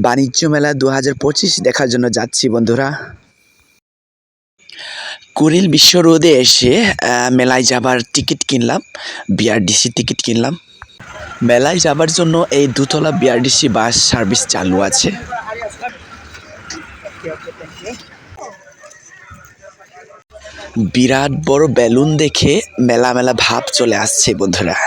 বাণিজ্য মেলা 2025 দেখার জন্য যাচ্ছি বন্ধুরা। কুড়িল বিশ্ব রোডে এসে মেলায় যাবার টিকিট কিনলাম, বিআরডিসি টিকিট কিনলাম। মেলায় যাবার জন্য এই দুতলা বিআরডিসি বাস সার্ভিস চালু আছে। বিরাট বড় বেলুন দেখে মেলা মেলা ভাব চলে আসছে বন্ধুরা।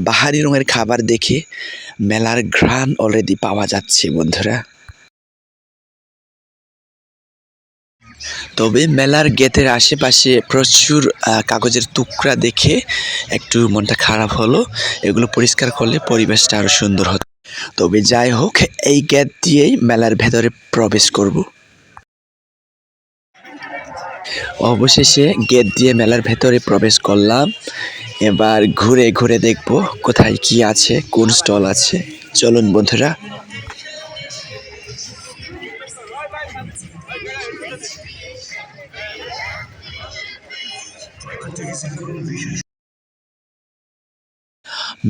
বাহারি রঙের খাবার দেখে মেলার ঘ্রাণ অলরেডি পাওয়া যাচ্ছে বন্ধুরা। তবে মেলার গেটের আশেপাশে প্রচুর কাগজের টুকরা দেখে একটু মনটা খারাপ হলো। এগুলো পরিষ্কার করলে পরিবেশটা আরো সুন্দর হতো। তবে যাই হোক, এই গেট দিয়েই মেলার ভেতরে প্রবেশ করব। অবশেষে গেট দিয়ে মেলার ভেতরে প্রবেশ করলাম। এবার ঘুরে ঘুরে দেখব কোথায় কি আছে, কোন স্টল আছে। চলুন বন্ধুরা।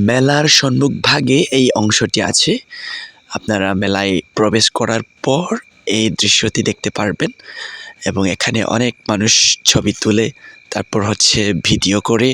মেলার সম্মুখ ভাগে এই অংশটি আছে। আপনারা মেলায় প্রবেশ করার পর এই দৃশ্যটি দেখতে পারবেন এবং এখানে অনেক মানুষ ছবি তুলে তারপর হচ্ছে ভিডিও করে।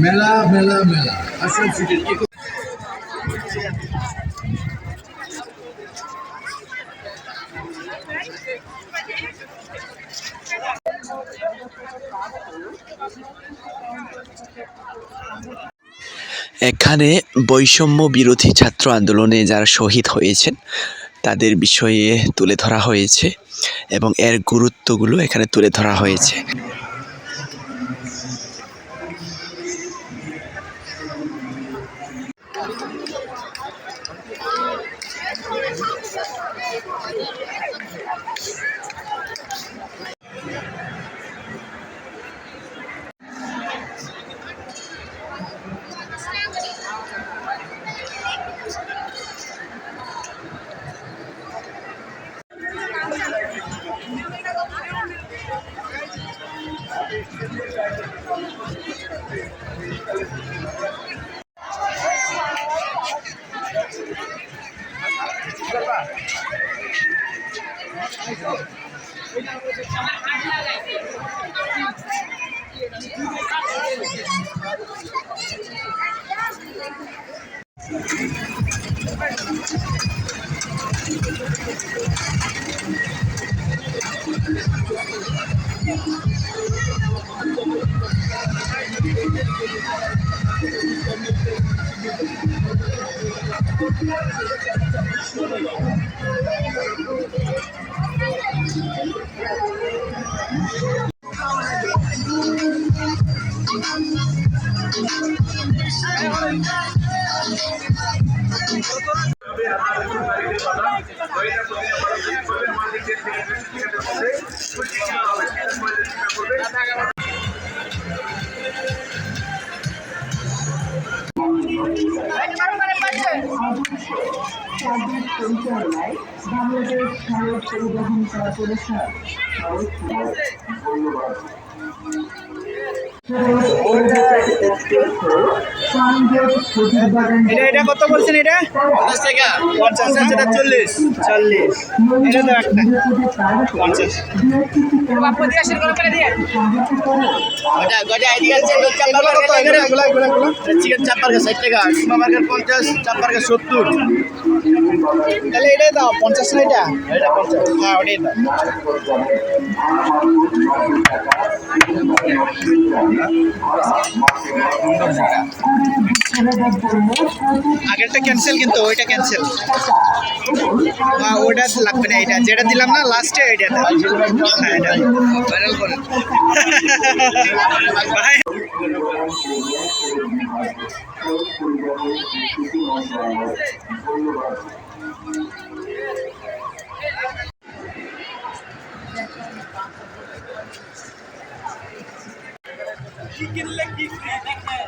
মেলা মেলা মেলা আসল সিটির এখানে বৈষম্য বিরোধী ছাত্র আন্দোলনে যারা শহীদ হয়েছেন তাদের বিষয়ে তুলে ধরা হয়েছে এবং এর গুরুত্বগুলো এখানে তুলে ধরা হয়েছে। পরিচালনায় বাংলাদেশ সড়ক পরিবহন কর্পোরেশন। ধন্যবাদ। এটা কত বলছেন? এটা 50 টাকা। 50 আছে, এটা 40। 40 এটা তো একটা 50। বাপু দিয়ে আসেন করে করে দিয়ে। ওটা গডে আইডিয়া আছে চাপ বার্গার কত? এগুলা চিকেন চাপ বার্গার 60 টাকা, সীমা বার্গার 50, চাপ বার্গার 70। তাহলে এটাই দাও 50 না এটা? এটা 50। হ্যাঁ ওটাই দাও। আগেরটা ক্যান্সেল, কিন্তু ওইটা ক্যান্সেল। ওটা লাগবে না, এটা যেটা দিলাম না লাস্টে এটা দাও। হ্যাঁ এটা ভাইরাল করেন ভাই। কি কিনলে কি ফ্রি দেখেন।